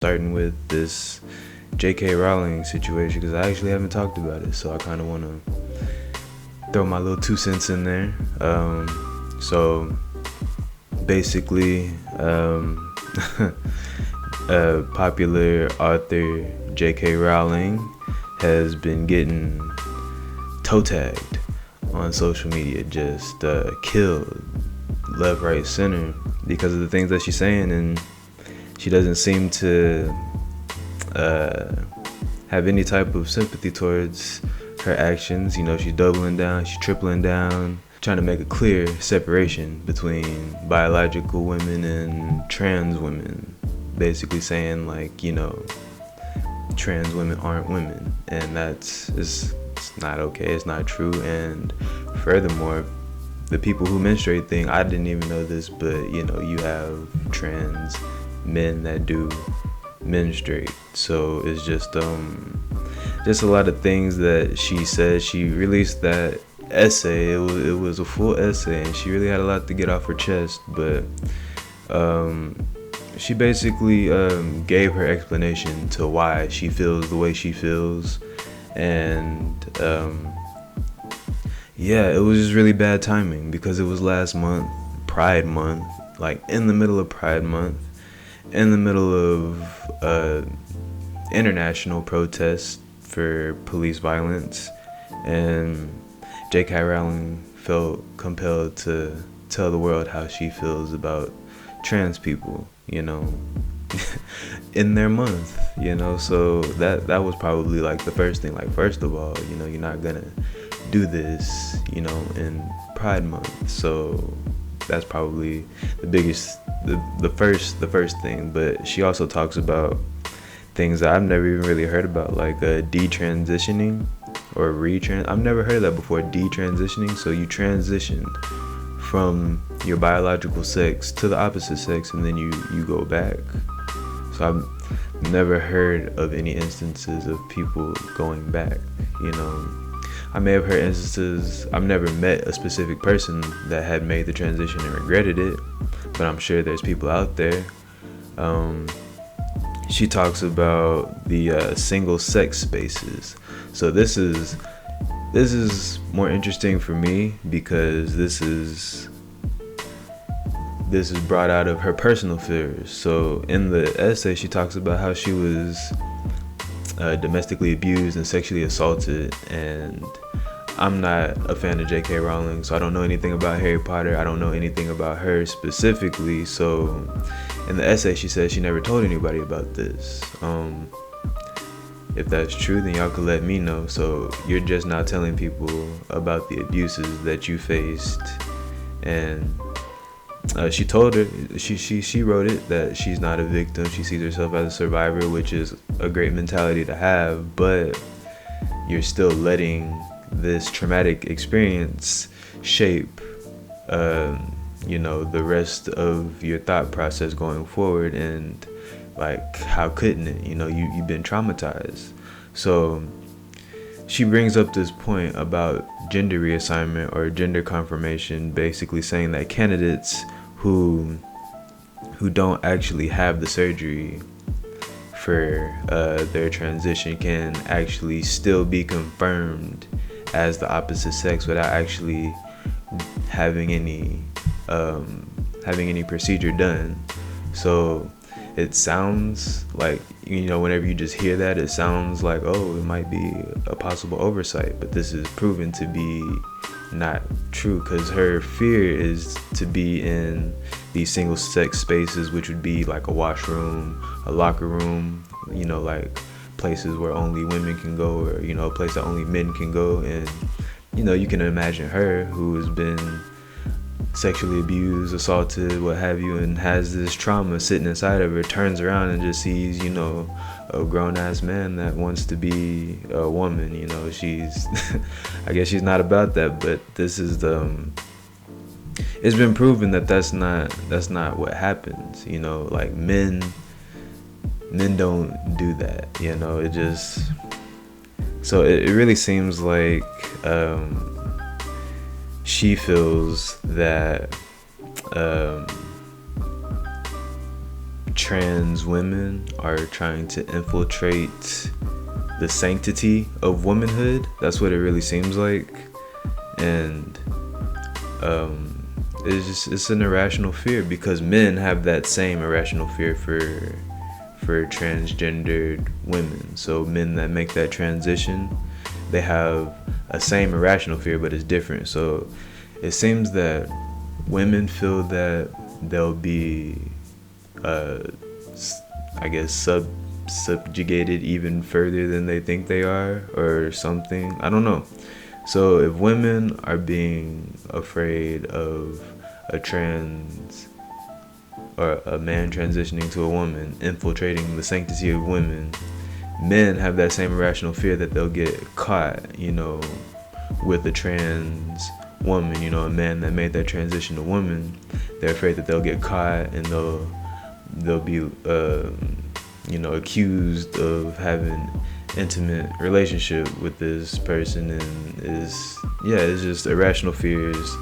starting with this J.K. Rowling situation because I actually haven't talked about it, so I kind of want to throw my little 2 cents in there. So basically, popular author J.K. Rowling has been getting toe tagged on social media, just killed left, right, center because of the things that she's saying, and she doesn't seem to have any type of sympathy towards her actions. You know, she's doubling down, she's tripling down, trying to make a clear separation between biological women and trans women, basically saying like, you know, trans women aren't women, and it's not okay, it's not true. And furthermore, the people who menstruate thing, I didn't even know this, but you know, you have trans men that do menstruate. So it's just a lot of things that she said. She released that essay. It was a full essay, and she really had a lot to get off her chest. But she basically gave her explanation to why she feels the way she feels, and yeah, it was just really bad timing because it was last month, Pride Month, like in the middle of Pride Month, in the middle of international protests for police violence, and J.K. Rowling felt compelled to tell the world how she feels about trans people, you know, in their month, you know. So that was probably like the first thing. Like, first of all, you know, you're not gonna do this, you know, in Pride Month. So that's probably the biggest, the first thing. But she also talks about things that I've never even really heard about, like detransitioning or I've never heard of that before. Detransitioning. So you transitioned from your biological sex to the opposite sex, and then you go back. So I've never heard of any instances of people going back, you know. I may have heard instances. I've never met a specific person that had made the transition and regretted it, but I'm sure there's people out there. She talks about the single sex spaces. So this is more interesting for me because this is brought out of her personal fears. So in the essay, she talks about how she was domestically abused and sexually assaulted, and I'm not a fan of J.K. Rowling, so I don't know anything about Harry Potter. I don't know anything about her specifically. So in the essay, she says she never told anybody about this. If that's true, then y'all could let me know. So you're just now telling people about the abuses that you faced. And she told her, she wrote it, that she's not a victim. She sees herself as a survivor, which is a great mentality to have, but you're still letting this traumatic experience shape you know, the rest of your thought process going forward. And like, how couldn't it? You know, you've been traumatized. So she brings up this point about gender reassignment or gender confirmation, basically saying that candidates who don't actually have the surgery for their transition can actually still be confirmed as the opposite sex without actually having any procedure done. So it sounds like, you know, whenever you just hear that, it sounds like, oh, it might be a possible oversight, but this is proven to be not true, because her fear is to be in these single sex spaces, which would be like a washroom, a locker room, you know, like places where only women can go, or, you know, a place that only men can go. And, you know, you can imagine her, who has been sexually abused, assaulted, what have you, and has this trauma sitting inside of her, turns around and just sees, you know, a grown-ass man that wants to be a woman. You know, she's I guess she's not about that, but this is it's been proven that that's not what happens. You know, like men don't do that, you know. It just, so it really seems like she feels that trans women are trying to infiltrate the sanctity of womanhood. That's what it really seems like. And it's an irrational fear, because men have that same irrational fear for transgendered women. So men that make that transition, they have a same irrational fear, but it's different. So it seems that women feel that they'll be subjugated even further than they think they are, or something. I don't know. So if women are being afraid of a trans or a man transitioning to a woman, infiltrating the sanctity of women, men have that same irrational fear that they'll get caught, with a trans woman, a man that made that transition to woman. They're afraid that they'll get caught and they'll be accused of having intimate relationship with this person, and it's just irrational fears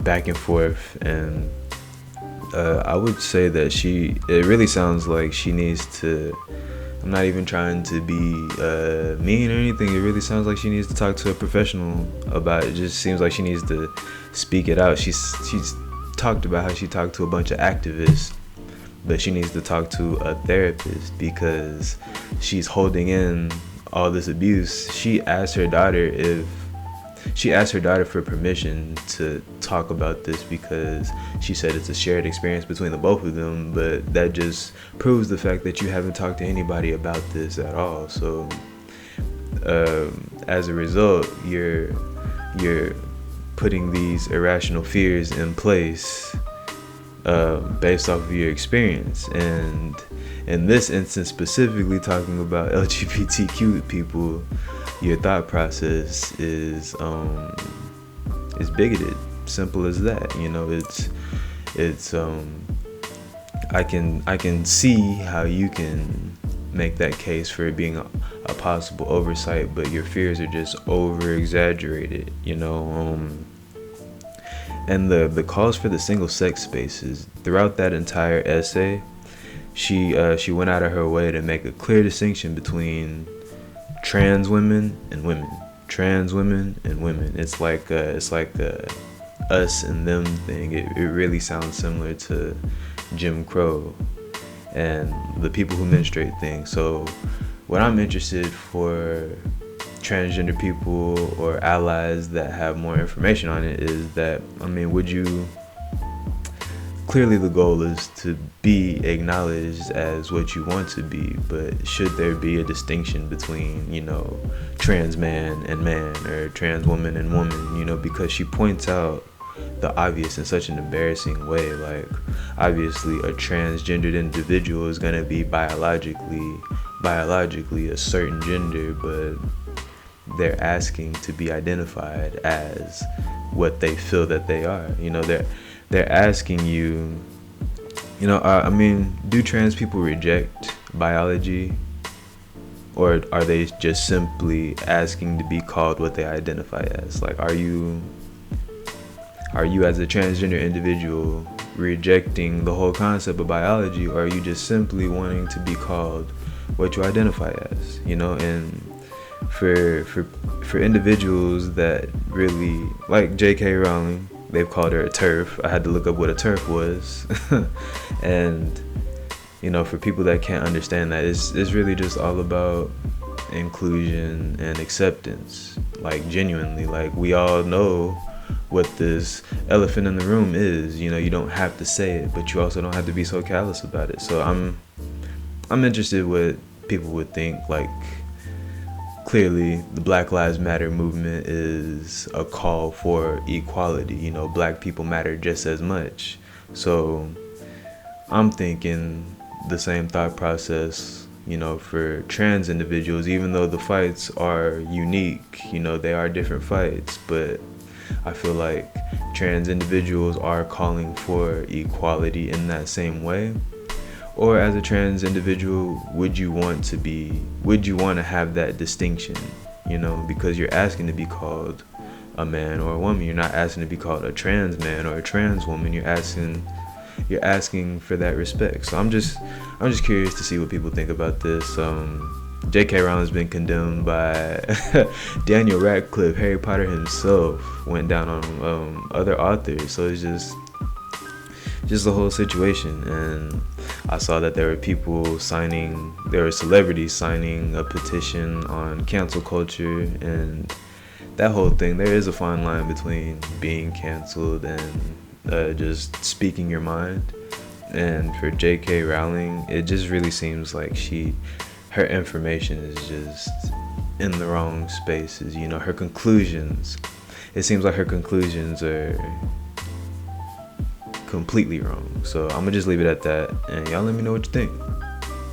back and forth. And I would say that it really sounds like she needs to, I'm not even trying to be mean or anything, it really sounds like she needs to talk to a professional about it. It just seems like she needs to speak it out. She's talked about how she talked to a bunch of activists, but she needs to talk to a therapist, because she's holding in all this abuse. She asked her daughter for permission to talk about this, because she said it's a shared experience between the both of them, but that just proves the fact that you haven't talked to anybody about this at all. So as a result, you're putting these irrational fears in place based off of your experience. And in this instance, specifically talking about LGBTQ people, your thought process is bigoted. Simple as that. It's I can see how you can make that case for it being a possible oversight, but your fears are just over exaggerated. And the calls for the single sex spaces throughout that entire essay, she went out of her way to make a clear distinction between trans women and women. Trans women and women. It's like a us and them thing. It really sounds similar to Jim Crow and the people who menstruate thing. So what I'm interested for transgender people or allies that have more information on it is that, clearly the goal is to be acknowledged as what you want to be, but should there be a distinction between, trans man and man, or trans woman and woman, because she points out the obvious in such an embarrassing way. Like, obviously a transgendered individual is going to be biologically a certain gender, but they're asking to be identified as what they feel that they are. They're asking you, do trans people reject biology, or are they just simply asking to be called what they identify as? Like, are you as a transgender individual rejecting the whole concept of biology, or are you just simply wanting to be called what you identify as? And for individuals that really like J.K. Rowling, they've called her a TERF. I had to look up what a TERF was. And for people that can't understand that, it's really just all about inclusion and acceptance. Like, genuinely, like, we all know what this elephant in the room is. You don't have to say it, but you also don't have to be so callous about it. So I'm interested what people would think. Like, clearly the Black Lives Matter movement is a call for equality. Black people matter just as much. So I'm thinking the same thought process, for trans individuals, even though the fights are unique, they are different fights, but I feel like trans individuals are calling for equality in that same way. Or as a trans individual, would you want to have that distinction? Because you're asking to be called a man or a woman. You're not asking to be called a trans man or a trans woman. You're asking you're asking for that respect. So I'm just curious to see what people think about this. J.K. Rowling's been condemned by Daniel Radcliffe. Harry Potter himself went down on other authors. So it's just the whole situation. And I saw that there were celebrities signing a petition on cancel culture, and that whole thing. There is a fine line between being canceled and just speaking your mind. And for J.K. Rowling, it just really seems like her information is just in the wrong spaces. Her conclusions. It seems like her conclusions are completely wrong. So I'm gonna just leave it at that, and y'all let me know what you think.